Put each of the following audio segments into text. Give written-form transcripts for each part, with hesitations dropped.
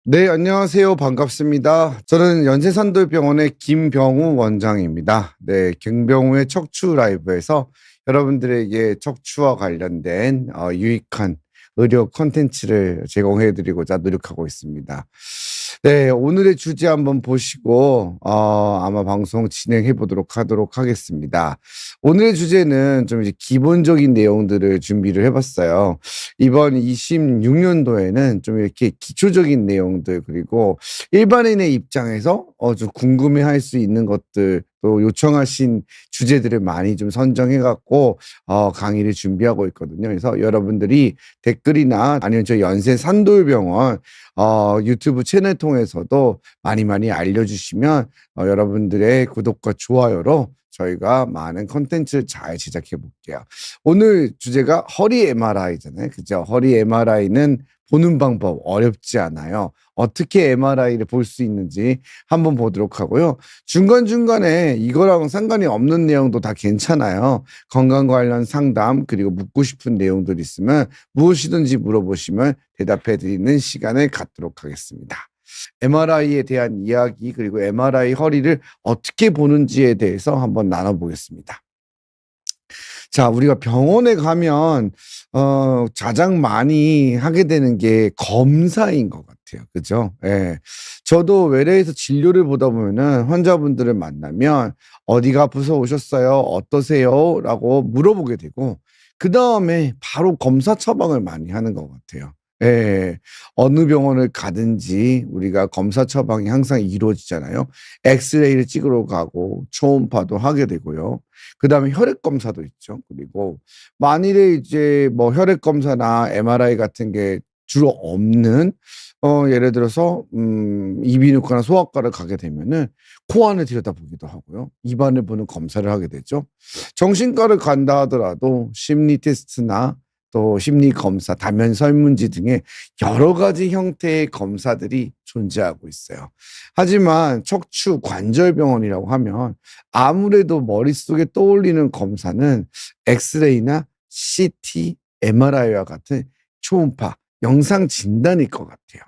네, 안녕하세요. 반갑습니다. 저는 연세산돌병원의 김병우 원장입니다. 네, 김병우의 척추 라이브에서 여러분들에게 척추와 관련된 유익한 의료 콘텐츠를 제공해 드리고자 노력하고 있습니다. 네, 오늘의 주제 한번 보시고 아마 방송 진행해 보도록 하도록 하겠습니다. 오늘의 주제는 좀 이제 기본적인 내용들을 준비를 해 봤어요. 이번 26년도에는 좀 이렇게 기초적인 내용들, 그리고 일반인의 입장에서 좀 궁금해할 수 있는 것들, 또 요청하신 주제들을 많이 좀 선정해 갖고 강의를 준비하고 있거든요. 그래서 여러분들이 댓글이나 아니면 저희 연세산돌병원 유튜브 채널 통해서도 많이 많이 알려주시면 여러분들의 구독과 좋아요로 저희가 많은 콘텐츠를 잘 제작해 볼게요. 오늘 주제가 허리 MRI잖아요. 그죠? 허리 MRI는 보는 방법 어렵지 않아요. 어떻게 MRI를 볼 수 있는지 한번 보도록 하고요. 중간중간에 이거랑 상관이 없는 내용도 다 괜찮아요. 건강 관련 상담, 그리고 묻고 싶은 내용들 있으면 무엇이든지 물어보시면 대답해 드리는 시간을 갖도록 하겠습니다. MRI에 대한 이야기, 그리고 MRI 허리를 어떻게 보는지에 대해서 한번 나눠보겠습니다. 자, 우리가 병원에 가면 가장 많이 하게 되는 게 검사인 것 같아요. 그죠? 예. 저도 외래에서 진료를 보다 보면은 환자분들을 만나면 "어디가 아파서 오셨어요? 어떠세요?" 라고 물어보게 되고, 그다음에 바로 검사 처방을 많이 하는 것 같아요. 예. 어느 병원을 가든지 우리가 검사 처방이 항상 이루어지잖아요. 엑스레이를 찍으러 가고 초음파도 하게 되고요. 그다음에 혈액 검사도 있죠. 그리고 만일에 이제 뭐 혈액 검사나 MRI 같은 게 주로 없는 예를 들어서 이비인후과나 소아과를 가게 되면은 코 안을 들여다보기도 하고요. 입안을 보는 검사를 하게 되죠. 정신과를 간다 하더라도 심리 테스트나 또 심리 검사, 다면 설문지 등의 여러 가지 형태의 검사들이 존재하고 있어요. 하지만 척추 관절병원이라고 하면 아무래도 머릿속에 떠올리는 검사는 엑스레이나 CT, MRI와 같은 초음파, 영상 진단일 것 같아요.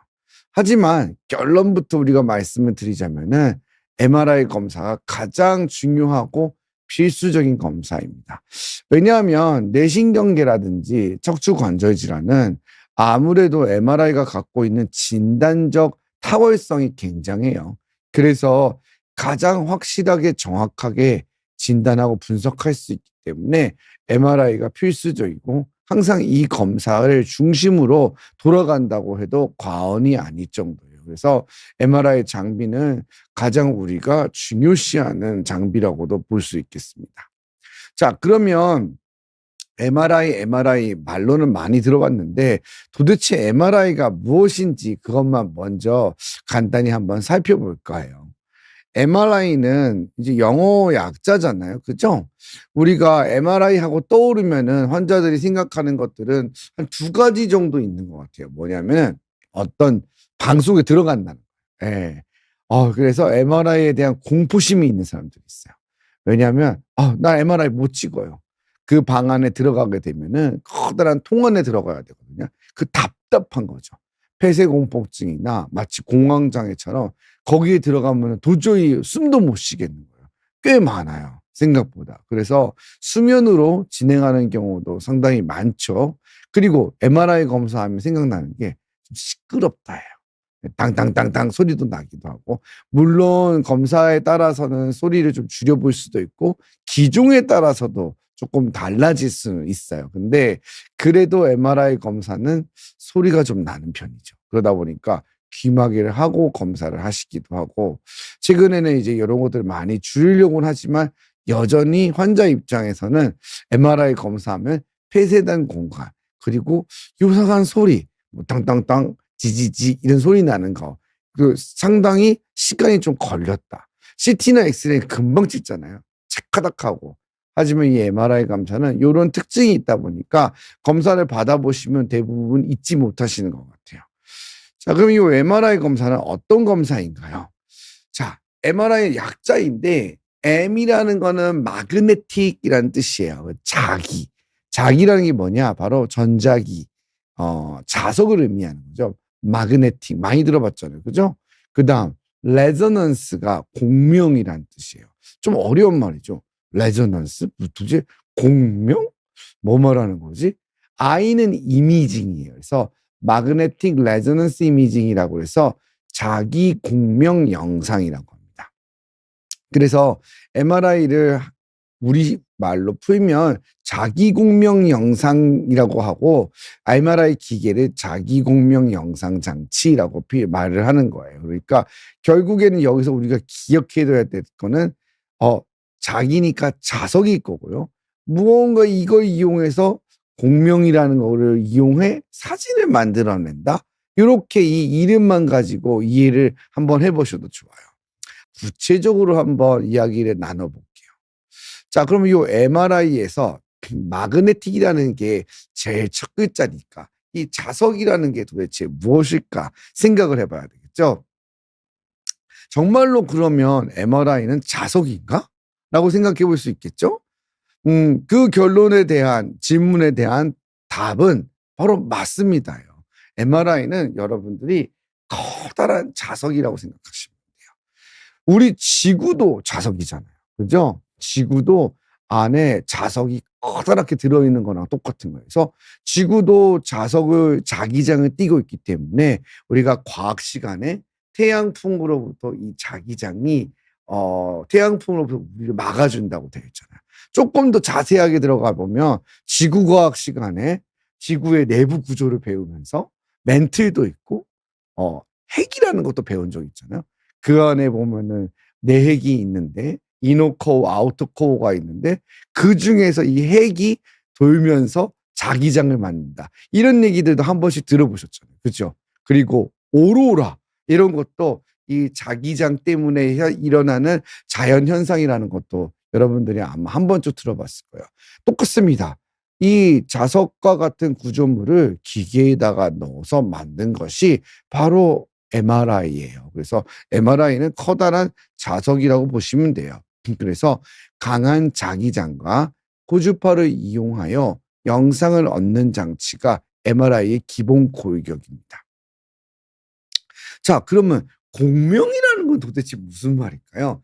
하지만 결론부터 우리가 말씀을 드리자면은 MRI 검사가 가장 중요하고 필수적인 검사입니다. 왜냐하면 뇌신경계라든지 척추 관절 질환은 아무래도 MRI가 갖고 있는 진단적 탁월성이 굉장해요. 그래서 가장 확실하게 정확하게 진단하고 분석할 수 있기 때문에 MRI가 필수적이고, 항상 이 검사를 중심으로 돌아간다고 해도 과언이 아닐 정도예요. 그래서 MRI 장비는 가장 우리가 중요시하는 장비라고도 볼 수 있겠습니다. 자, 그러면 MRI 말로는 많이 들어봤는데 도대체 MRI가 무엇인지 그것만 먼저 간단히 한번 살펴볼까 해요. MRI는 이제 영어 약자잖아요. 그죠? 우리가 MRI 하고 떠오르면은 환자들이 생각하는 것들은 한 두 가지 정도 있는 것 같아요. 뭐냐면은 어떤 방 속에 들어간다는 거예요. 예. 그래서 MRI에 대한 공포심이 있는 사람들이 있어요. 왜냐하면 나 MRI 못 찍어요. 그 방 안에 들어가게 되면은 커다란 통 안에 들어가야 되거든요. 그 답답한 거죠. 폐쇄공포증이나 마치 공황장애처럼 거기에 들어가면은 도저히 숨도 못 쉬겠는 거예요. 꽤 많아요, 생각보다. 그래서 수면으로 진행하는 경우도 상당히 많죠. 그리고 MRI 검사하면 생각나는 게 좀 시끄럽다예요. 당당당당 소리도 나기도 하고, 물론 검사에 따라서는 소리를 좀 줄여 볼 수도 있고 기종에 따라서도 조금 달라질 수는 있어요. 근데 그래도 MRI 검사는 소리가 좀 나는 편이죠. 그러다 보니까 귀마개를 하고 검사를 하시기도 하고, 최근에는 이제 이런 것들을 많이 줄이려고는 하지만 여전히 환자 입장에서는 MRI 검사하면 폐쇄된 공간, 그리고 요상한 소리, 뭐 땅땅땅 지지지 이런 소리 나는 거, 그 상당히 시간이 좀 걸렸다. CT나 엑스레이 금방 찍잖아요. 체카닥하고. 하지만 이 MRI 검사는 요런 특징이 있다 보니까 검사를 받아보시면 대부분 잊지 못하시는 것 같아요. 자, 그럼 이 MRI 검사는 어떤 검사인가요? 자, MRI의 약자인데 M이라는 거는 마그네틱이라는 뜻이에요. 자기. 자기라는 게 뭐냐? 바로 전자기, 자석을 의미하는 거죠. 마그네틱 많이 들어봤잖아요. 그죠? 그다음 레저넌스가 공명이란 뜻이에요. 좀 어려운 말이죠. 레저넌스? 도대체 공명? 뭐 말하는 거지? I는 이미징이에요. 그래서 마그네틱 레저넌스 이미징이라고 해서 자기 공명 영상이라고 합니다. 그래서 MRI를 우리 말로 풀면 자기 공명 영상이라고 하고 MRI 기계를 자기 공명 영상 장치라고 말을 하는 거예요. 그러니까 결국에는 여기서 우리가 기억해둬야 될 거는 자기니까 자석일 거고요. 무언가 이걸 이용해서 공명이라는 거를 이용해 사진을 만들어낸다. 이렇게 이 이름만 가지고 이해를 한번 해보셔도 좋아요. 구체적으로 한번 이야기를 나눠볼게요. 자, 그러면 이 MRI에서 마그네틱이라는 게 제일 첫 글자니까 이 자석이라는 게 도대체 무엇일까 생각을 해봐야 되겠죠. 정말로 그러면 MRI는 자석인가? 라고 생각해 볼 수 있겠죠. 그 질문에 대한 답은 바로 맞습니다요. MRI는 여러분들이 커다란 자석이라고 생각하시면 돼요. 우리 지구도 자석이잖아요. 그죠? 지구도 안에 자석이 커다랗게 들어있는 거랑 똑같은 거예요. 그래서 지구도 자기장을 띠고 있기 때문에 우리가 과학 시간에 태양풍으로부터 이 자기장이 태양풍으로부터 우리를 막아준다고 되어 있잖아요. 조금 더 자세하게 들어가 보면 지구과학 시간에 지구의 내부 구조를 배우면서 멘틀도 있고 핵이라는 것도 배운 적 있잖아요. 그 안에 보면은 내핵이 있는데 이너코어, 아우터코어가 있는데 그 중에서 이 핵이 돌면서 자기장을 만든다. 이런 얘기들도 한 번씩 들어보셨잖아요. 그죠? 그리고 오로라 이런 것도 이 자기장 때문에 일어나는 자연 현상이라는 것도 여러분들이 아마 한 번쯤 들어봤을 거예요. 똑같습니다. 이 자석과 같은 구조물을 기계에다가 넣어서 만든 것이 바로 MRI예요. 그래서 MRI는 커다란 자석이라고 보시면 돼요. 그래서 강한 자기장과 고주파를 이용하여 영상을 얻는 장치가 MRI의 기본 골격입니다. 자, 그러면 공명이라는 건 도대체 무슨 말일까요?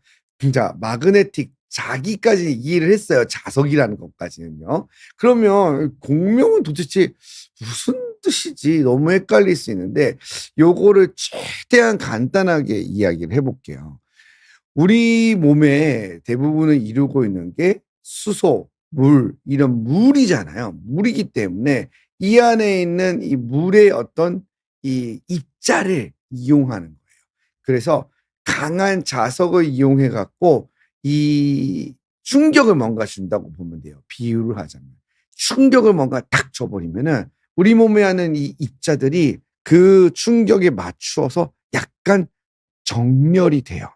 자, 마그네틱 자기까지 이해를 했어요. 자석이라는 것까지는요. 그러면 공명은 도대체 무슨 뜻이지? 너무 헷갈릴 수 있는데 요거를 최대한 간단하게 이야기를 해볼게요. 우리 몸의 대부분을 이루고 있는 게 수소, 물, 이런 물이잖아요. 물이기 때문에 이 안에 있는 이 물의 어떤 이 입자를 이용하는 거예요. 그래서 강한 자석을 이용해 갖고 이 충격을 뭔가 준다고 보면 돼요. 비유를 하자면. 충격을 뭔가 탁 줘버리면은 우리 몸에 하는 이 입자들이 그 충격에 맞추어서 약간 정렬이 돼요.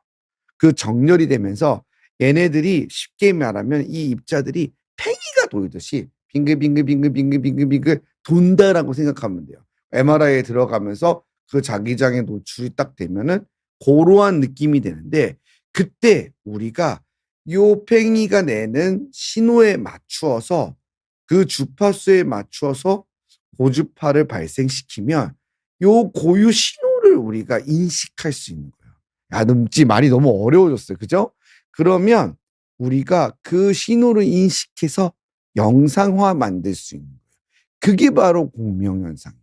그 정렬이 되면서 얘네들이 쉽게 말하면 이 입자들이 팽이가 돌듯이 빙글빙글빙글빙글빙글빙글 돈다라고 생각하면 돼요. MRI에 들어가면서 그 자기장에 노출이 딱 되면은 고러한 느낌이 되는데 그때 우리가 요 팽이가 내는 신호에 맞추어서 그 주파수에 맞추어서 고주파를 발생시키면 요 고유 신호를 우리가 인식할 수 있는 거예요. 말이 너무 어려워졌어요. 그죠? 그러면 우리가 그 신호를 인식해서 영상화 만들 수 있는 거예요. 그게 바로 공명현상이에요.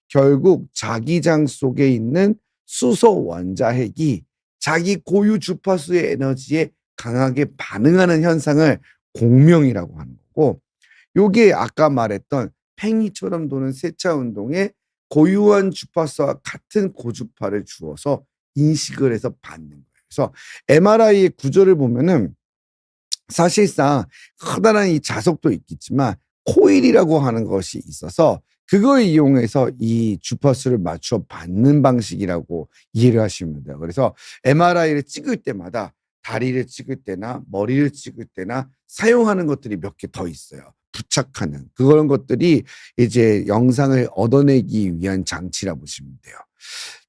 결국 자기장 속에 있는 수소 원자핵이 자기 고유 주파수의 에너지에 강하게 반응하는 현상을 공명이라고 하는 거고 요게 아까 말했던 팽이처럼 도는 세차 운동에 고유한 주파수와 같은 고주파를 주어서 인식을 해서 받는 거예요. 그래서 MRI의 구조를 보면은 사실상 커다란 이 자석도 있겠지만 코일이라고 하는 것이 있어서 그걸 이용해서 이 주파수를 맞춰 받는 방식이라고 이해를 하시면 돼요. 그래서 MRI를 찍을 때마다 다리를 찍을 때나 머리를 찍을 때나 사용하는 것들이 몇 개 더 있어요. 부착하는 그런 것들이 이제 영상을 얻어내기 위한 장치라 보시면 돼요.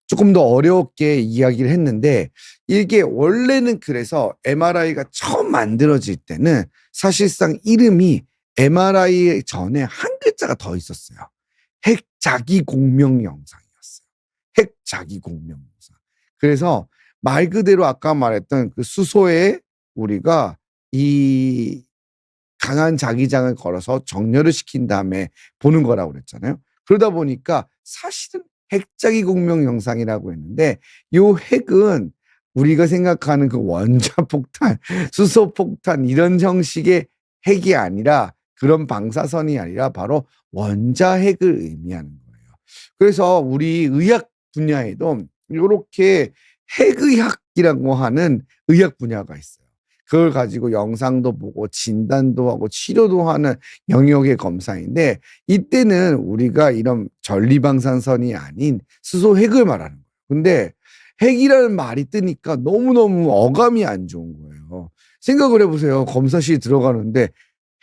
조금 더 어렵게 이야기를 했는데 이게 원래는 그래서 MRI가 처음 만들어질 때는 사실상 이름이 MRI 전에 한 글자가 더 있었어요. 핵 자기 공명 영상이었어요. 핵자기공명영상. 그래서 말 그대로 아까 말했던 그 수소에 우리가 이 강한 자기장을 걸어서 정렬을 시킨 다음에 보는 거라고 그랬잖아요. 그러다 보니까 사실은 핵자기공명영상이라고 했는데 요 핵은 우리가 생각하는 그 원자폭탄, 수소폭탄 이런 형식의 핵이 아니라 그런 방사선이 아니라 바로 원자핵을 의미하는 거예요. 그래서 우리 의학 분야에도 요렇게 핵의학이라고 하는 의학 분야가 있어요. 그걸 가지고 영상도 보고 진단도 하고 치료도 하는 영역의 검사인데 이때는 우리가 이런 전리방사선이 아닌 수소핵을 말하는 거예요. 근데 핵이라는 말이 뜨니까 너무너무 어감이 안 좋은 거예요. 생각을 해보세요. 검사실 들어가는데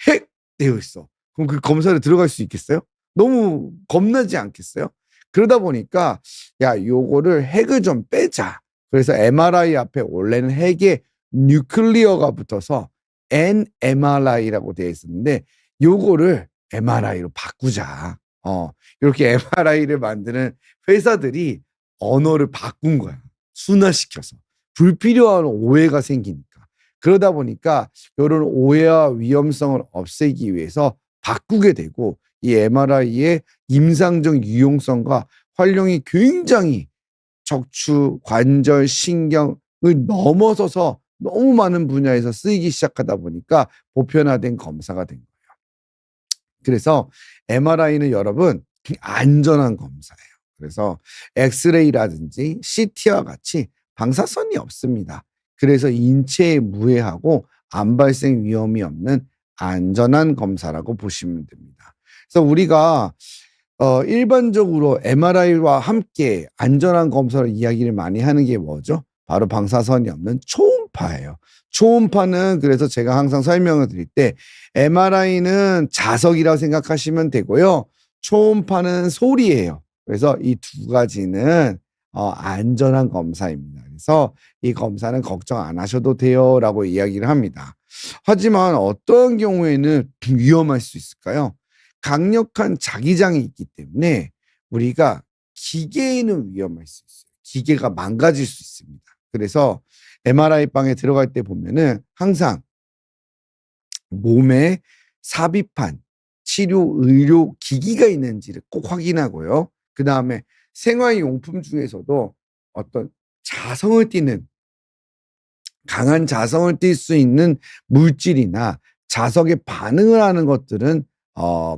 핵 되어 있어. 그럼 그 검사를 들어갈 수 있겠어요? 너무 겁나지 않겠어요? 그러다 보니까 야 요거를 핵을 좀 빼자. 그래서 MRI 앞에 원래는 핵에 뉴클리어가 붙어서 NMRI라고 되어 있었는데 요거를 MRI로 바꾸자. 이렇게 MRI를 만드는 회사들이 언어를 바꾼 거야. 순화시켜서. 불필요한 오해가 생기니까. 그러다 보니까 이런 오해와 위험성을 없애기 위해서 바꾸게 되고 이 MRI의 임상적 유용성과 활용이 굉장히 척추, 관절, 신경을 넘어서서 너무 많은 분야에서 쓰이기 시작하다 보니까 보편화된 검사가 된 거예요. 그래서 MRI는 여러분 안전한 검사예요. 그래서 엑스레이라든지 CT와 같이 방사선이 없습니다. 그래서 인체에 무해하고 암 발생 위험이 없는 안전한 검사라고 보시면 됩니다. 그래서 우리가 일반적으로 MRI와 함께 안전한 검사를 이야기를 많이 하는 게 뭐죠? 바로 방사선이 없는 초음파예요. 초음파는 그래서 제가 항상 설명을 드릴 때 MRI는 자석이라고 생각하시면 되고요. 초음파는 소리예요. 그래서 이 두 가지는 안전한 검사입니다. 그래서 이 검사는 걱정 안 하셔도 돼요라고 이야기를 합니다. 하지만 어떤 경우에는 위험할 수 있을까요? 강력한 자기장이 있기 때문에 우리가 기계에는 위험할 수 있어요. 기계가 망가질 수 있습니다. 그래서 MRI 방에 들어갈 때 보면은 항상 몸에 삽입한 치료 의료 기기가 있는지를 꼭 확인하고요. 그 다음에 생활용품 중에서도 어떤 자성을 띠는 강한 자성을 띌 수 있는 물질이나 자석에 반응을 하는 것들은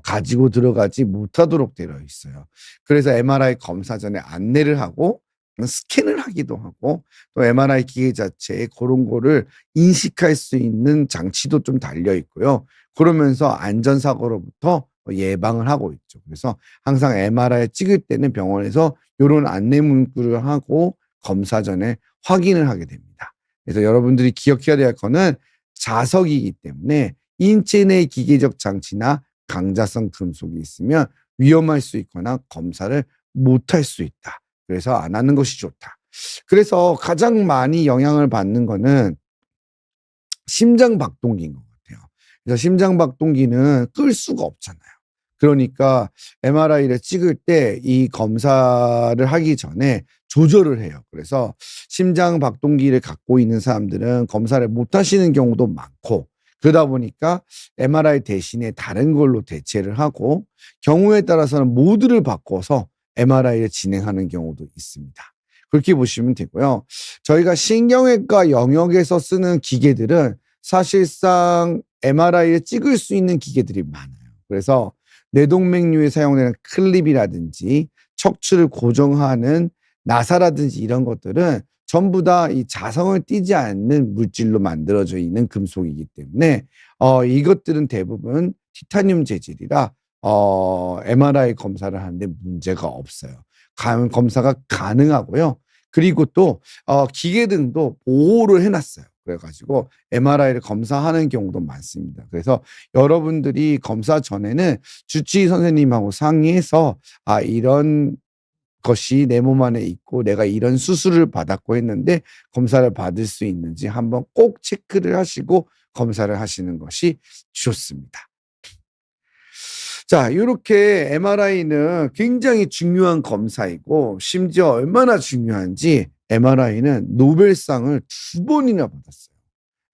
가지고 들어가지 못하도록 되어 있어요. 그래서 MRI 검사 전에 안내를 하고 스캔을 하기도 하고 또 MRI 기계 자체에 그런 거를 인식할 수 있는 장치도 좀 달려 있고요. 그러면서 안전사고로부터 예방을 하고 있죠. 그래서 항상 MRI 찍을 때는 병원에서 이런 안내 문구를 하고 검사 전에 확인을 하게 됩니다. 그래서 여러분들이 기억해야 될 거는 자석이기 때문에 인체 내 기계적 장치나 강자성 금속이 있으면 위험할 수 있거나 검사를 못할 수 있다. 그래서 안 하는 것이 좋다. 그래서 가장 많이 영향을 받는 거는 심장박동기인 것 같아요. 그래서 심장박동기는 끌 수가 없잖아요. 그러니까 MRI를 찍을 때 이 검사를 하기 전에 조절을 해요. 그래서 심장박동기를 갖고 있는 사람들은 검사를 못 하시는 경우도 많고 그러다 보니까 MRI 대신에 다른 걸로 대체를 하고 경우에 따라서는 모드를 바꿔서 MRI를 진행하는 경우도 있습니다. 그렇게 보시면 되고요. 저희가 신경외과 영역에서 쓰는 기계들은 사실상 MRI를 찍을 수 있는 기계들이 많아요. 그래서 뇌동맥류에 사용되는 클립이라든지 척추를 고정하는 나사라든지 이런 것들은 전부 다 이 자성을 띠지 않는 물질로 만들어져 있는 금속이기 때문에 이것들은 대부분 티타늄 재질이라 MRI 검사를 하는데 문제가 없어요. 검사가 가능하고요. 그리고 또 기계 등도 보호를 해놨어요. 그래가지고 MRI를 검사하는 경우도 많습니다. 그래서 여러분들이 검사 전에는 주치의 선생님하고 상의해서 이런 것이 내 몸 안에 있고 내가 이런 수술을 받았고 했는데 검사를 받을 수 있는지 한번 꼭 체크를 하시고 검사를 하시는 것이 좋습니다. 자, 요렇게 MRI는 굉장히 중요한 검사이고 심지어 얼마나 중요한지 MRI는 노벨상을 2번이나 받았어요.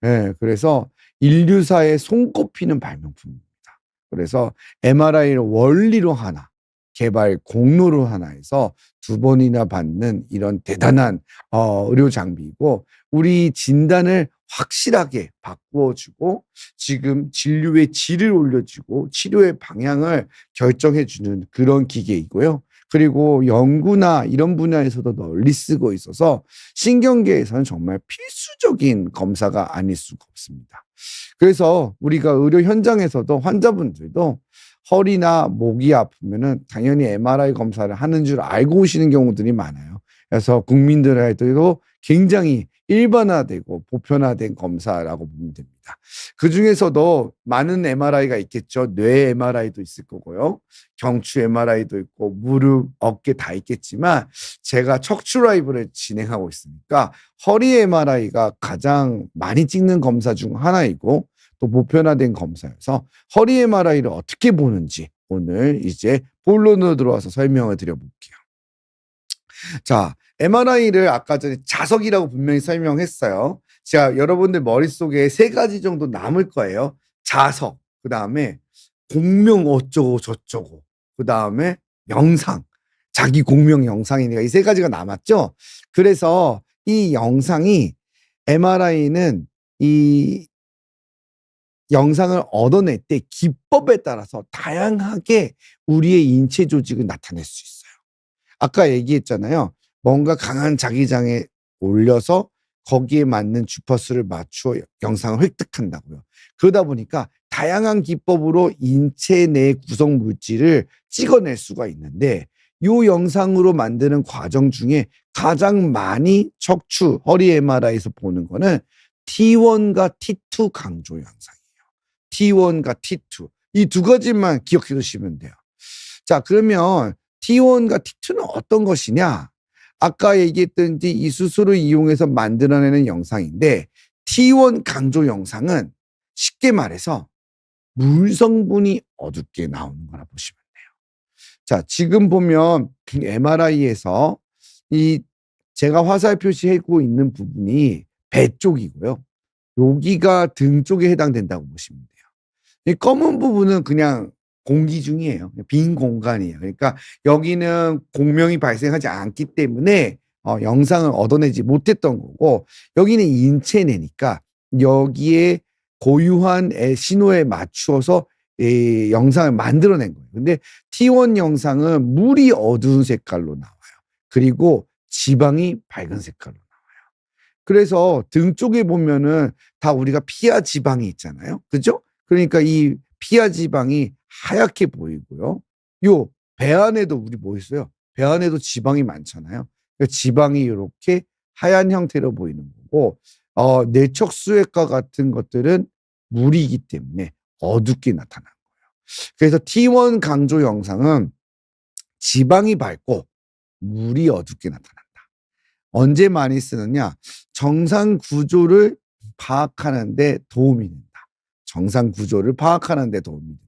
예, 그래서 인류사에 손꼽히는 발명품입니다. 그래서 MRI를 원리로 하나, 개발 공로로 하나 해서 2번이나 받는 이런 대단한 의료 장비이고 우리 진단을 확실하게 바꾸어주고 지금 진료의 질을 올려주고 치료의 방향을 결정해주는 그런 기계이고요. 그리고 연구나 이런 분야에서도 널리 쓰고 있어서 신경계에서는 정말 필수적인 검사가 아닐 수가 없습니다. 그래서 우리가 의료 현장에서도 환자분들도 허리나 목이 아프면은 당연히 MRI 검사를 하는 줄 알고 오시는 경우들이 많아요. 그래서 국민들에게도 굉장히 일반화되고 보편화된 검사라고 보면 됩니다. 그중에서도 많은 MRI가 있겠죠. 뇌 MRI도 있을 거고요. 경추 MRI도 있고 무릎, 어깨 다 있겠지만 제가 척추 라이브를 진행하고 있으니까 허리 MRI가 가장 많이 찍는 검사 중 하나이고 또 보편화된 검사여서 허리 MRI를 어떻게 보는지 오늘 이제 본론으로 들어와서 설명을 드려볼게요. 자, MRI를 아까 전에 자석이라고 분명히 설명했어요. 자, 여러분들 머릿속에 3가지 정도 남을 거예요. 자석, 그 다음에 공명 어쩌고 저쩌고, 그 다음에 영상, 자기 공명 영상이니까 이 3가지가 남았죠. 그래서 이 영상이 MRI는 이 영상을 얻어낼 때 기법에 따라서 다양하게 우리의 인체 조직을 나타낼 수 있어요. 아까 얘기했잖아요. 뭔가 강한 자기장에 올려서 거기에 맞는 주파수를 맞추어 영상을 획득한다고요. 그러다 보니까 다양한 기법으로 인체 내 구성 물질을 찍어낼 수가 있는데 이 영상으로 만드는 과정 중에 가장 많이 척추, 허리 MRI에서 보는 거는 T1과 T2 강조 영상이에요. T1과 T2. 이 2가지만 기억해 두시면 돼요. 자, 그러면 T1과 T2는 어떤 것이냐? 아까 얘기했던 이 수술을 이용해서 만들어내는 영상인데 T1 강조 영상은 쉽게 말해서 물 성분이 어둡게 나오는 거라 보시면 돼요. 자, 지금 보면 MRI에서 이 제가 화살 표시하고 있는 부분이 배 쪽이고요. 여기가 등 쪽에 해당된다고 보시면 돼요. 이 검은 부분은 그냥 공기 중이에요. 빈 공간이에요. 그러니까 여기는 공명이 발생하지 않기 때문에 영상을 얻어내지 못했던 거고 여기는 인체 내니까 여기에 고유한 신호에 맞추어서 영상을 만들어낸 거예요. 근데 T1 영상은 물이 어두운 색깔로 나와요. 그리고 지방이 밝은 색깔로 나와요. 그래서 등 쪽에 보면은 다 우리가 피하 지방이 있잖아요. 그죠? 그러니까 이 피하 지방이 하얗게 보이고요. 요 배 안에도 우리 뭐 있어요? 배 안에도 지방이 많잖아요. 그러니까 지방이 이렇게 하얀 형태로 보이는 거고 내척수액과 같은 것들은 물이기 때문에 어둡게 나타나는 거예요. 그래서 T1 강조 영상은 지방이 밝고 물이 어둡게 나타난다. 언제 많이 쓰느냐? 정상 구조를 파악하는 데 도움이 된다. 정상 구조를 파악하는 데 도움이 된다.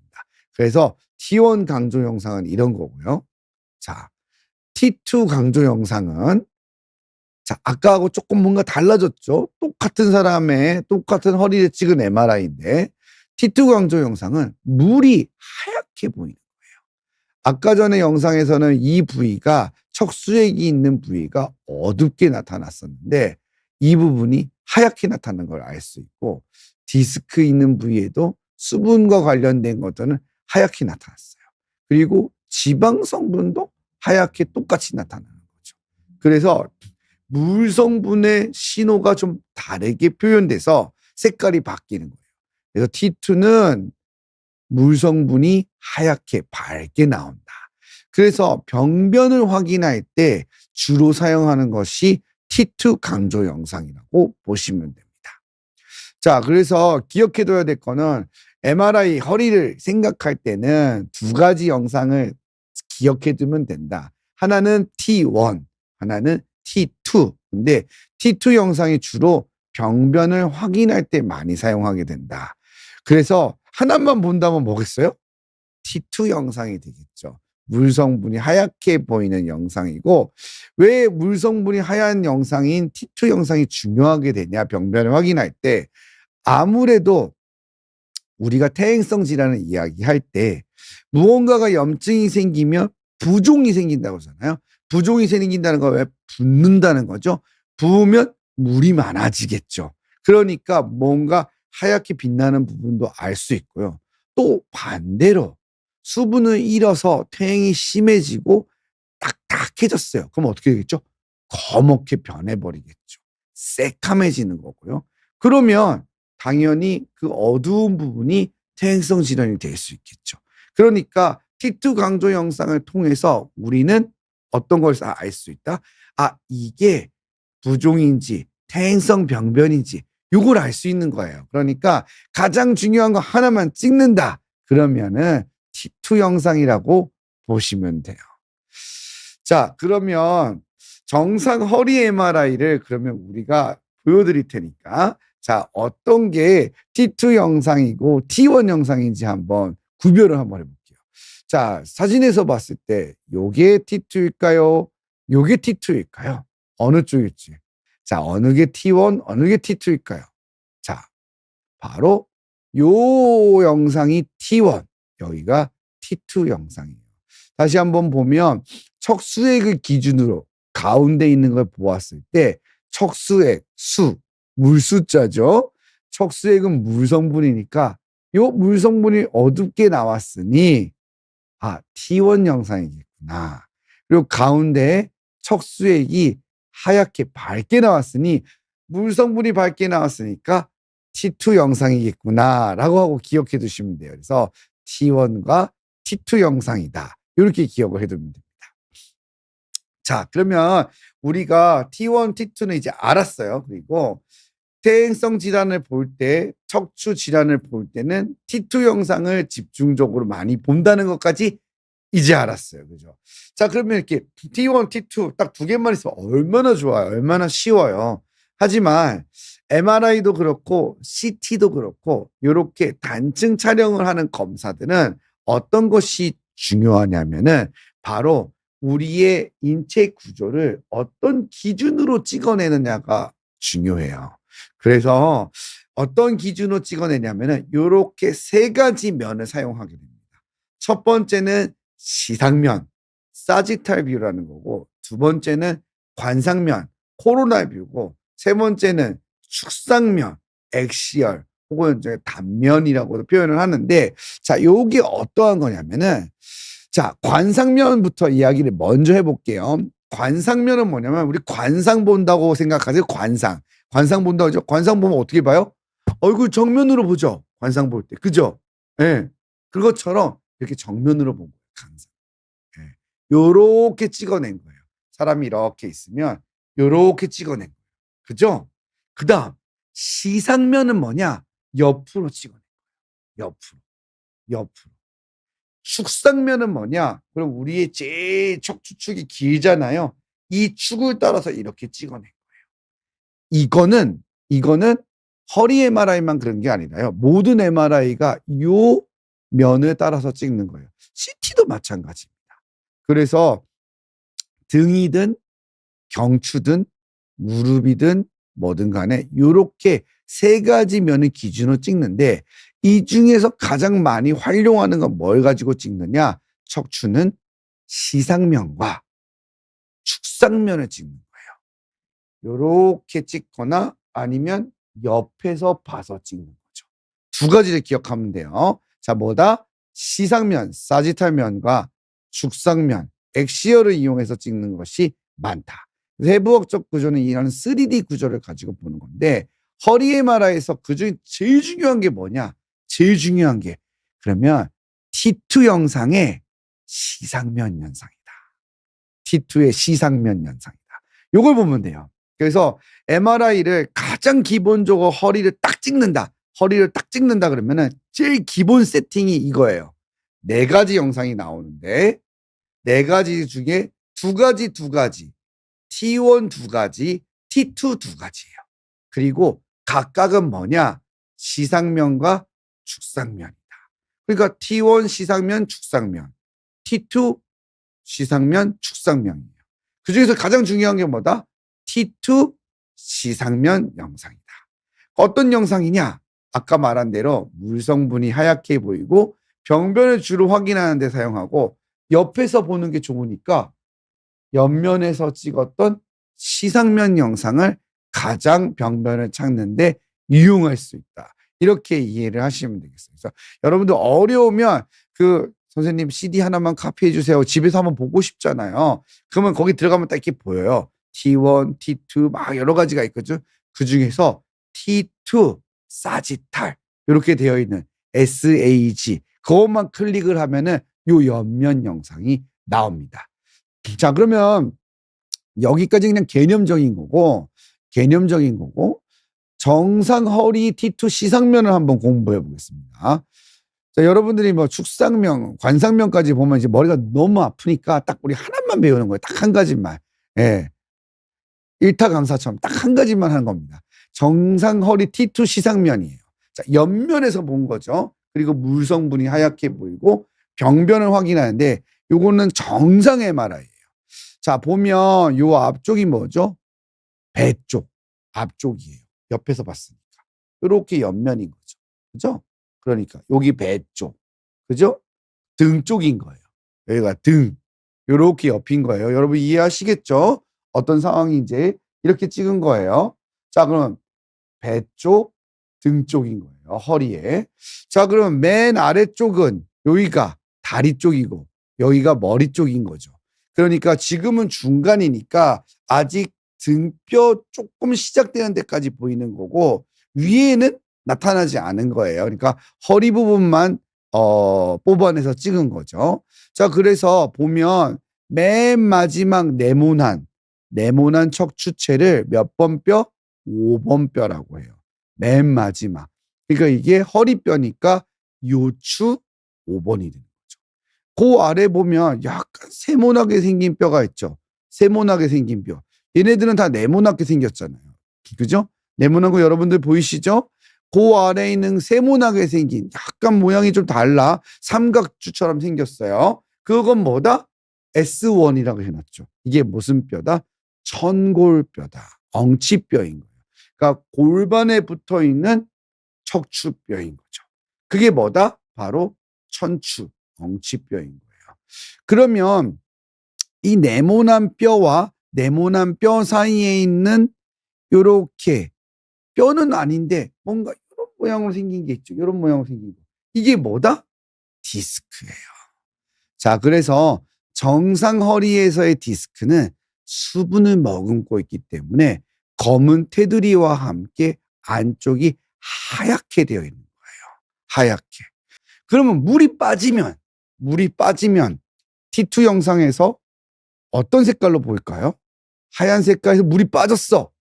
그래서 T1 강조 영상은 이런 거고요. 자, T2 강조 영상은 자, 아까하고 조금 뭔가 달라졌죠. 똑같은 사람의 똑같은 허리를 찍은 MRI인데 T2 강조 영상은 물이 하얗게 보이는 거예요. 아까 전에 영상에서는 이 부위가 척수액이 있는 부위가 어둡게 나타났었는데 이 부분이 하얗게 나타나는 걸 알 수 있고 디스크 있는 부위에도 수분과 관련된 것들은 하얗게 나타났어요. 그리고 지방 성분도 하얗게 똑같이 나타나는 거죠. 그래서 물 성분의 신호가 좀 다르게 표현돼서 색깔이 바뀌는 거예요. 그래서 T2는 물 성분이 하얗게 밝게 나온다. 그래서 병변을 확인할 때 주로 사용하는 것이 T2 강조 영상이라고 보시면 됩니다. 자, 그래서 기억해둬야 될 거는 MRI 허리를 생각할 때는 2가지 영상을 기억해두면 된다. 하나는 T1, 하나는 T2. 근데 T2 영상이 주로 병변을 확인할 때 많이 사용하게 된다. 그래서 하나만 본다면 뭐겠어요? T2 영상이 되겠죠. 물 성분이 하얗게 보이는 영상이고, 왜 물 성분이 하얀 영상인 T2 영상이 중요하게 되냐, 병변을 확인할 때 아무래도 우리가 퇴행성 질환을 이야기할 때 무언가가 염증이 생기면 부종이 생긴다고 하잖아요. 부종이 생긴다는 건 왜 붓는다는 거죠. 부으면 물이 많아지겠죠. 그러니까 뭔가 하얗게 빛나는 부분도 알 수 있고요. 또 반대로 수분을 잃어서 퇴행이 심해지고 딱딱해졌어요. 그럼 어떻게 되겠죠? 거먹게 변해버리겠죠. 새카매지는 거고요. 그러면 당연히 그 어두운 부분이 퇴행성 질환이 될 수 있겠죠. 그러니까 T2 강조 영상을 통해서 우리는 어떤 걸 알 수 있다? 아, 이게 부종인지 퇴행성 병변인지 이걸 알 수 있는 거예요. 그러니까 가장 중요한 거 하나만 찍는다. 그러면은 T2 영상이라고 보시면 돼요. 자, 그러면 정상 허리 MRI를 그러면 우리가 보여드릴 테니까, 자, 어떤 게 T2 영상이고 T1 영상인지 한번 구별을 한번 해볼게요. 자, 사진에서 봤을 때 요게 T2일까요? 요게 T2일까요? 어느 쪽일지. 자, 어느 게 T1, 어느 게 T2일까요? 자, 바로 요 영상이 T1, 여기가 T2 영상이에요. 다시 한번 보면 척수액을 기준으로 가운데 있는 걸 보았을 때 척수액, 수, 물수자죠. 척수액은 물 성분이니까 요 물 성분이 어둡게 나왔으니 아, T1 영상이겠구나. 그리고 가운데에 척수액이 하얗게 밝게 나왔으니 물 성분이 밝게 나왔으니까 T2 영상이겠구나라고 하고 기억해 두시면 돼요. 그래서 T1과 T2 영상이다. 이렇게 기억을 해두면 됩니다. 자, 그러면 우리가 T1, T2는 이제 알았어요. 그리고 퇴행성 질환을 볼 때, 척추 질환을 볼 때는 T2 영상을 집중적으로 많이 본다는 것까지 이제 알았어요. 그죠? 자, 그러면 이렇게 T1, T2 딱 두 개만 있으면 얼마나 좋아요. 얼마나 쉬워요. 하지만 MRI도 그렇고 CT도 그렇고 이렇게 단층 촬영을 하는 검사들은 어떤 것이 중요하냐면은 바로 우리의 인체 구조를 어떤 기준으로 찍어내느냐가 중요해요. 그래서 어떤 기준으로 찍어내냐면은 이렇게 세 가지 면을 사용하게 됩니다. 첫 번째는 시상면, 사지탈 뷰라는 거고, 두 번째는 관상면, 코로나 뷰고, 세 번째는 축상면, 엑시얼 혹은 이제 단면이라고도 표현을 하는데, 자, 요게 어떠한 거냐면은, 자, 관상면부터 이야기를 먼저 해볼게요. 관상면은 뭐냐면 우리 관상 본다고 생각하세요. 관상. 관상 본다고 하죠. 관상 보면 어떻게 봐요? 얼굴 정면으로 보죠. 관상 볼 때. 그죠? 예. 네. 그것처럼 이렇게 정면으로 본 거예요. 관상. 예. 요렇게 찍어낸 거예요. 사람이 이렇게 있으면 요렇게 찍어낸 거예요. 그죠? 그 다음 시상면은 뭐냐? 옆으로 찍어낸 거예요. 옆으로. 옆으로. 축상면은 뭐냐? 그럼 우리의 제일 척추축이 길잖아요. 이 축을 따라서 이렇게 찍어낸 거예요. 이거는 허리 MRI만 그런 게 아니라요. 모든 MRI가 요 면을 따라서 찍는 거예요. CT도 마찬가지입니다. 그래서 등이든 경추든 무릎이든 뭐든 간에 요렇게 세 가지 면을 기준으로 찍는데 이 중에서 가장 많이 활용하는 건 뭘 가지고 찍느냐? 척추는 시상면과 축상면을 찍는 거예요. 요렇게 찍거나 아니면 옆에서 봐서 찍는 거죠. 두 가지를 기억하면 돼요. 자, 뭐다? 시상면, 사지탈면과 축상면, 엑시얼을 이용해서 찍는 것이 많다. 세부학적 구조는 이런 3D 구조를 가지고 보는 건데 허리 MRI에서 그중에 제일 중요한 게 뭐냐? 제일 중요한 게 그러면 T2 영상의 시상면 현상이다. T2의 시상면 현상이다. 요걸 보면 돼요. 그래서 MRI를 가장 기본적으로 허리를 딱 찍는다. 허리를 딱 찍는다 그러면은 제일 기본 세팅이 이거예요. 4가지 영상이 나오는데 4가지 중에 2가지 T1 2가지, T2 2가지예요. 그리고 각각은 뭐냐? 시상면과 축상면이다. 그러니까 T1 시상면, 축상면, T2 시상면, 축상면이에요. 그중에서 가장 중요한 게 뭐다? T2 시상면 영상이다. 어떤 영상이냐? 아까 말한 대로 물 성분이 하얗게 보이고 병변을 주로 확인하는 데 사용하고 옆에서 보는 게 좋으니까 옆면에서 찍었던 시상면 영상을 가장 병변을 찾는데 이용할 수 있다. 이렇게 이해를 하시면 되겠어요. 그래서 여러분들 어려우면 선생님 CD 하나만 카피해 주세요. 집에서 한번 보고 싶잖아요. 그러면 거기 들어가면 딱 이렇게 보여요. T1, T2 막 여러 가지가 있거든. 그 중에서 T2 사지탈 이렇게 되어 있는 SAG 그것만 클릭을 하면은 요 옆면 영상이 나옵니다. 자, 그러면 여기까지 그냥 개념적인 거고 정상 허리 T2 시상면을 한번 공부해 보겠습니다. 자, 여러분들이 뭐 축상면, 관상면까지 보면 이제 머리가 너무 아프니까 딱 우리 하나만 배우는 거예요. 딱 한 가지만. 예. 일타 강사처럼 딱 한 가지만 하는 겁니다. 정상 허리 T2 시상면이에요. 자, 옆면에서 본 거죠. 그리고 물 성분이 하얗게 보이고 병변을 확인하는데 요거는 정상 MRI예요. 자, 보면 요 앞쪽이 뭐죠? 배 쪽. 앞쪽이에요. 옆에서 봤으니까. 이렇게 옆면인 거죠. 그죠? 그러니까 여기 배 쪽. 그죠? 등 쪽인 거예요. 여기가 등. 요렇게 옆인 거예요. 여러분 이해하시겠죠? 어떤 상황인지 이렇게 찍은 거예요. 자, 그럼 배 쪽, 등 쪽인 거예요. 허리에. 자, 그럼 맨 아래쪽은 여기가 다리 쪽이고 여기가 머리 쪽인 거죠. 그러니까 지금은 중간이니까 아직 등뼈 조금 시작되는 데까지 보이는 거고 위에는 나타나지 않은 거예요. 그러니까 허리 부분만 뽑아내서 찍은 거죠. 자, 그래서 보면 맨 마지막 네모난 척추체를 몇 번 뼈? 5번 뼈라고 해요. 맨 마지막. 그러니까 이게 허리뼈니까 요추 5번이 되는 거죠. 그 아래 보면 약간 세모나게 생긴 뼈가 있죠. 세모나게 생긴 뼈. 얘네들은 다 네모나게 생겼잖아요. 그죠? 네모난 거 여러분들 보이시죠? 그 아래에 있는 세모나게 생긴 약간 모양이 좀 달라. 삼각주처럼 생겼어요. 그건 뭐다? S1이라고 해놨죠. 이게 무슨 뼈다? 천골뼈다. 엉치뼈인 거예요. 그러니까 골반에 붙어 있는 척추뼈인 거죠. 그게 뭐다? 바로 천추, 엉치뼈인 거예요. 그러면 이 네모난 뼈와 네모난 뼈 사이에 있는 요렇게 뼈는 아닌데 뭔가 이런 모양으로 생긴 게 있죠. 이런 모양으로 생긴 거. 이게 뭐다? 디스크예요. 자, 그래서 정상 허리에서의 디스크는 수분을 머금고 있기 때문에 검은 테두리와 함께 안쪽이 하얗게 되어 있는 거예요. 하얗게. 그러면 물이 빠지면 T2 영상에서 어떤 색깔로 보일까요? 하얀 색깔에서 물이 빠졌어.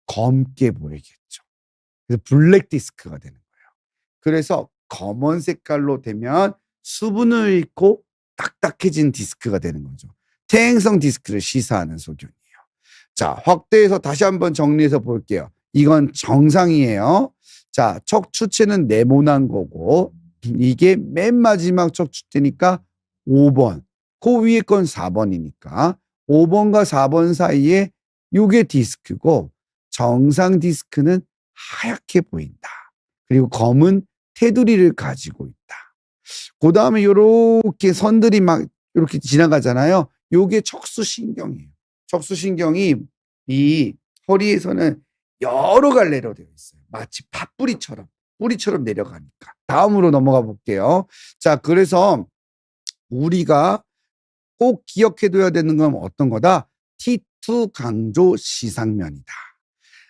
검게 보이겠죠. 그래서 블랙 디스크가 되는 거예요. 그래서 검은 색깔로 되면 수분을 잃고 딱딱해진 디스크가 되는 거죠. 퇴행성 디스크를 시사하는 소견이에요. 자, 확대해서 다시 한번 정리해서 볼게요. 이건 정상이에요. 자, 척추체는 네모난 거고 이게 맨 마지막 척추체니까 5번. 그 위에 건 4번이니까 5번과 4번 사이에 이게 디스크고 정상 디스크는 하얗게 보인다. 그리고 검은 테두리를 가지고 있다. 그 다음에 이렇게 선들이 막 이렇게 지나가잖아요. 요게 척수신경이에요. 척수신경이 이 허리에서는 여러 갈래로 되어 있어요. 마치 팥뿌리처럼 내려가니까. 다음으로 넘어가 볼게요. 자, 그래서 우리가 꼭 기억해둬야 되는 건 어떤 거다? T2 강조 시상면이다.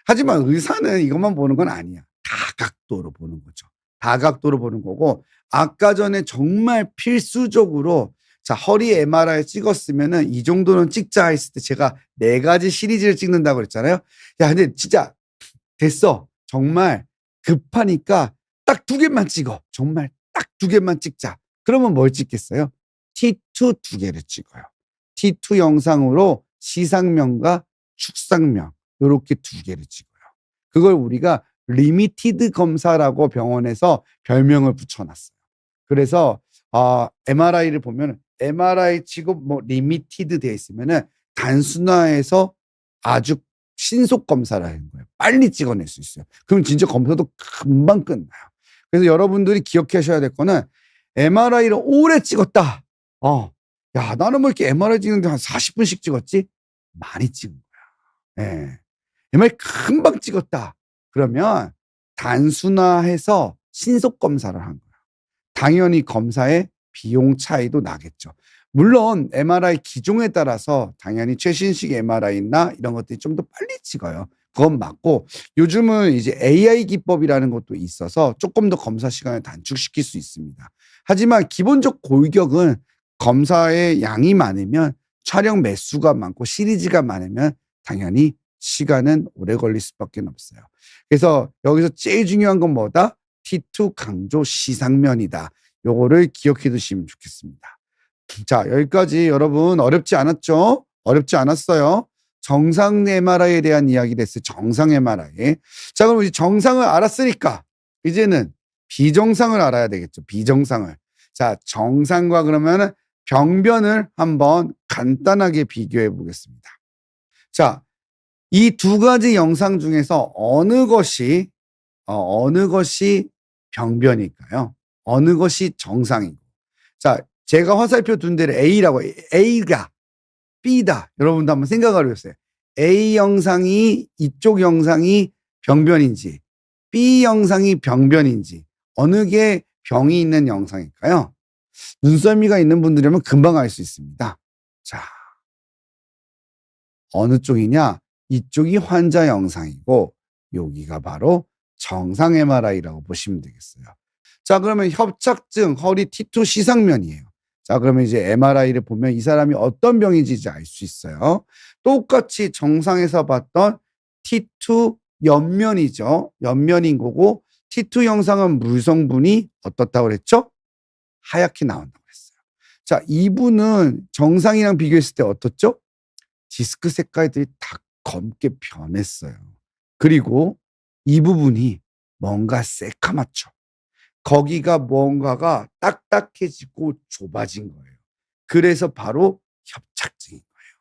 하지만 의사는 이것만 보는 건 아니야. 다각도로 보는 거죠. 다각도로 보는 거고 아까 전에 정말 필수적으로 자, 허리 MRI 찍었으면은 이 정도는 찍자 했을 때 제가 4가지 시리즈를 찍는다고 그랬잖아요. 야, 근데 진짜 됐어. 정말 급하니까 딱 2개만 찍어. 정말 딱 2개만 찍자. 그러면 뭘 찍겠어요? T2 2개를 찍어요. T2 영상으로 시상면과 축상면 이렇게 2개를 찍어요. 그걸 우리가 리미티드 검사라고 병원에서 별명을 붙여놨어요. 그래서 MRI를 보면 MRI 치고 뭐 리미티드 돼 있으면은 단순화해서 아주 신속 검사를 하는 거예요. 빨리 찍어낼 수 있어요. 그럼 진짜 검사도 금방 끝나요. 그래서 여러분들이 기억하셔야 될 거는 MRI를 오래 찍었다. 야, 나는 뭐 이렇게 MRI 찍는데 한 40분씩 찍었지? 많이 찍은 거야. 예. MRI 금방 찍었다. 그러면 단순화해서 신속 검사를 한 거야. 당연히 검사에 비용 차이도 나겠죠. 물론 MRI 기종에 따라서 당연히 최신식 MRI나 이런 것들이 좀 더 빨리 찍어요. 그건 맞고 요즘은 이제 AI 기법이라는 것도 있어서 조금 더 검사 시간을 단축시킬 수 있습니다. 하지만 기본적 골격은 검사의 양이 많으면 촬영 매수가 많고 시리즈가 많으면 당연히 시간은 오래 걸릴 수밖에 없어요. 그래서 여기서 제일 중요한 건 뭐다? T2 강조 시상면이다. 요거를 기억해 두시면 좋겠습니다. 자, 여기까지 여러분 어렵지 않았죠? 어렵지 않았어요. 정상 MRI에 대한 이야기를 했어요. 정상 MRI. 자, 그럼 이제 정상을 알았으니까 이제는 비정상을 알아야 되겠죠. 비정상을. 자, 정상과 그러면은 병변을 한번 간단하게 비교해 보겠습니다. 자, 이 두 가지 영상 중에서 어느 것이 병변일까요? 어느 것이 정상이고. 자, 제가 화살표 둔 데를 A라고 해요. A가 B다. 여러분도 한번 생각을 해보세요. A 영상이 이쪽 영상이 병변인지 B 영상이 병변인지 어느 게 병이 있는 영상일까요? 눈썰미가 있는 분들이라면 금방 알 수 있습니다. 자, 어느 쪽이냐? 이쪽이 환자 영상이고 여기가 바로 정상 MRI라고 보시면 되겠어요. 자, 그러면 협착증 허리 T2 시상면이에요. 자, 그러면 이제 MRI를 보면 이 사람이 어떤 병인지 이제 알 수 있어요. 똑같이 정상에서 봤던 T2 옆면이죠. 옆면인 거고 T2 영상은 물성분이 어떻다고 그랬죠? 하얗게 나온다고 그랬어요. 자, 이분은 정상이랑 비교했을 때 어떻죠? 디스크 색깔들이 다 검게 변했어요. 그리고 이 부분이 뭔가 새카맣죠. 거기가 뭔가가 딱딱해지고 좁아진 거예요. 그래서 바로 협착증인 거예요.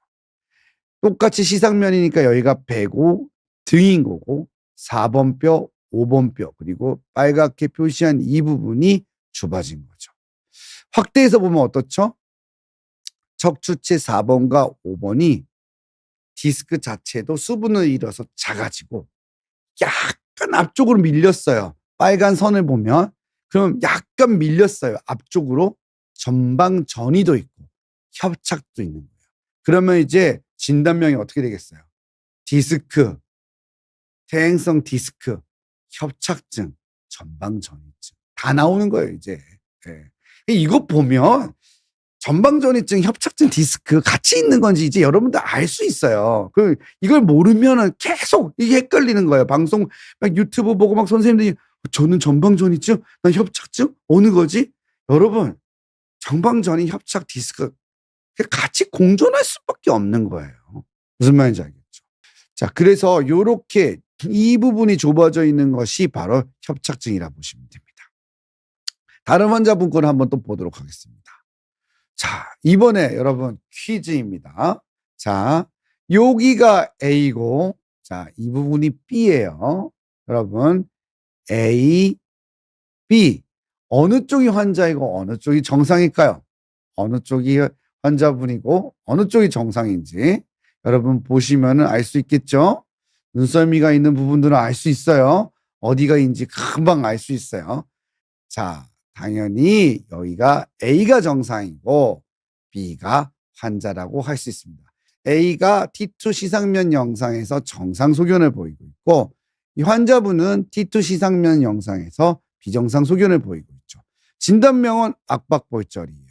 똑같이 시상면이니까 여기가 배고 등인 거고 4번 뼈, 5번 뼈 그리고 빨갛게 표시한 이 부분이 좁아진 거죠. 확대해서 보면 어떻죠? 척추체 4번과 5번이 디스크 자체도 수분을 잃어서 작아지고 약간 앞쪽으로 밀렸어요. 빨간 선을 보면 그럼 약간 밀렸어요. 앞쪽으로 전방전이도 있고 협착도 있는 거예요. 그러면 이제 진단명이 어떻게 되겠어요? 디스크, 퇴행성 디스크, 협착증, 전방전이증 다 나오는 거예요. 이제 이거 보면 전방전이증, 협착증, 디스크 같이 있는 건지 이제 여러분들 알 수 있어요. 이걸 모르면은 계속 이게 헷갈리는 거예요. 방송 막 유튜브 보고 막 선생님들이 저는 전방전이증, 난 협착증 어느 거지? 여러분 전방전이 협착 디스크 같이 공존할 수밖에 없는 거예요. 무슨 말인지 알겠죠? 자, 그래서 요렇게 이 부분이 좁아져 있는 것이 바로 협착증이라 보시면 됩니다. 다른 환자분 거를 한번 또 보도록 하겠습니다. 자, 이번에 여러분 퀴즈입니다. 자, 여기가 A고, 자, 이 부분이 B예요. 여러분, A, B. 어느 쪽이 환자이고 어느 쪽이 정상일까요? 어느 쪽이 환자분이고 어느 쪽이 정상인지 여러분 보시면은 알 수 있겠죠? 눈썰미가 있는 부분들은 알 수 있어요. 어디가인지 금방 알 수 있어요. 자, 당연히 여기가 A가 정상이고 B가 환자라고 할 수 있습니다. A가 T2 시상면 영상에서 정상 소견을 보이고 있고 이 환자분은 T2 시상면 영상에서 비정상 소견을 보이고 있죠. 진단명은 압박골절이에요.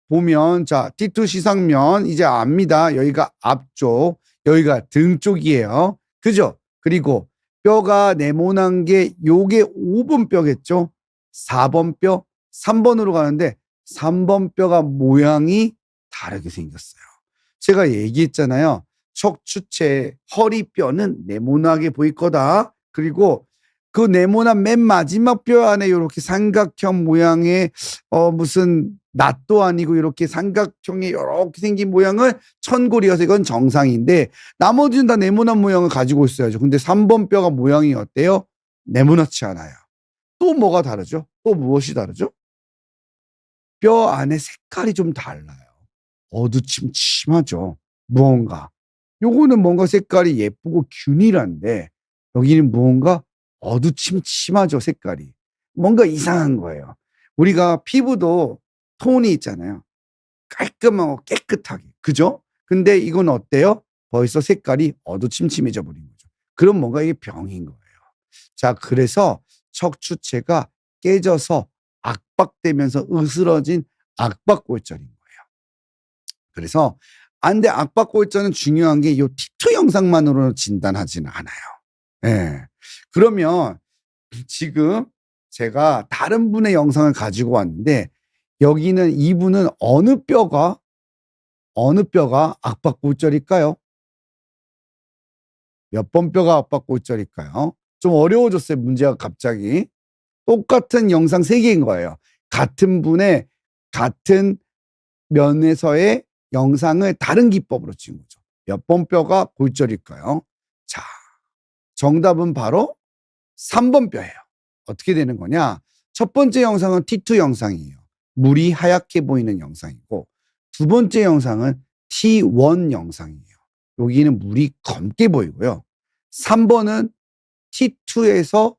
보면 자, T2 시상면 이제 압니다. 여기가 앞쪽, 여기가 등 쪽이에요. 그죠? 그리고 뼈가 네모난 게 요게 5번 뼈겠죠? 4번 뼈, 3번으로 가는데 3번 뼈가 모양이 다르게 생겼어요. 제가 얘기했잖아요. 척추체 허리뼈는 네모나게 보일 거다. 그리고 그 네모난 맨 마지막 뼈 안에 요렇게 삼각형 모양의 무슨 낫도 아니고 이렇게 삼각형의 요렇게 생긴 모양을 천골이어서 이건 정상인데 나머지는 다 네모난 모양을 가지고 있어야죠. 근데 3번 뼈가 모양이 어때요? 네모나지 않아요. 또 뭐가 다르죠? 또 무엇이 다르죠? 뼈 안에 색깔이 좀 달라요. 어두침침하죠. 무언가. 요거는 뭔가 색깔이 예쁘고 균일한데 여기는 무언가 어두침침하죠, 색깔이. 뭔가 이상한 거예요. 우리가 피부도 톤이 있잖아요. 깔끔하고 깨끗하게. 그죠? 근데 이건 어때요? 벌써 색깔이 어두침침해져 버린 거죠. 그럼 뭔가 이게 병인 거예요. 자, 그래서 척추체가 깨져서 압박되면서 으스러진 압박골절인 거예요. 그래서 근데 압박골절은 중요한 게 요 T2 영상만으로는 진단하지는 않아요. 예. 그러면 지금 제가 다른 분의 영상을 가지고 왔는데 여기는 이분은 어느 뼈가 압박골절일까요? 몇 번 뼈가 압박골절일까요? 좀 어려워졌어요, 문제가 갑자기. 똑같은 영상 3개인 거예요. 같은 분의 같은 면에서의 영상을 다른 기법으로 찍은 거죠. 몇 번 뼈가 골절일까요? 자, 정답은 바로 3번 뼈예요. 어떻게 되는 거냐? 첫 번째 영상은 T2 영상이에요. 물이 하얗게 보이는 영상이고 두 번째 영상은 T1 영상이에요. 여기는 물이 검게 보이고요. 3번은 T2에서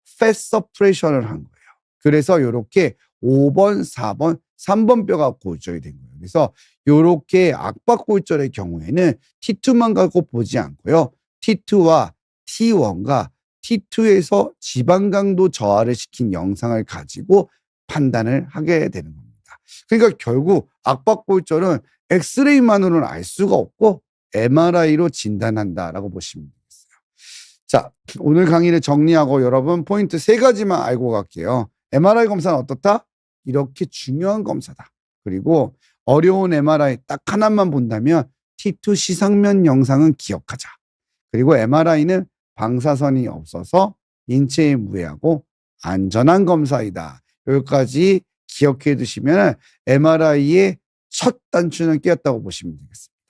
fat suppression을 한 거예요. 그래서 이렇게 5번, 4번, 3번 뼈가 골절이 된 거예요. 그래서 이렇게 압박골절의 경우에는 T2만 갖고 보지 않고요. T2와 T1과 T2에서 지방 강도 저하를 시킨 영상을 가지고 판단을 하게 되는 겁니다. 그러니까 결국 압박골절은 엑스레이만으로는 알 수가 없고 MRI로 진단한다라고 보시면 되겠어요. 자, 오늘 강의를 정리하고 여러분 포인트 3가지만 알고 갈게요. MRI 검사는 어떻다? 이렇게 중요한 검사다. 그리고 어려운 MRI 딱 하나만 본다면 T2 시상면 영상은 기억하자. 그리고 MRI는 방사선이 없어서 인체에 무해하고 안전한 검사이다. 여기까지 기억해 두시면 MRI의 첫 단추는 끼었다고 보시면 되겠습니다.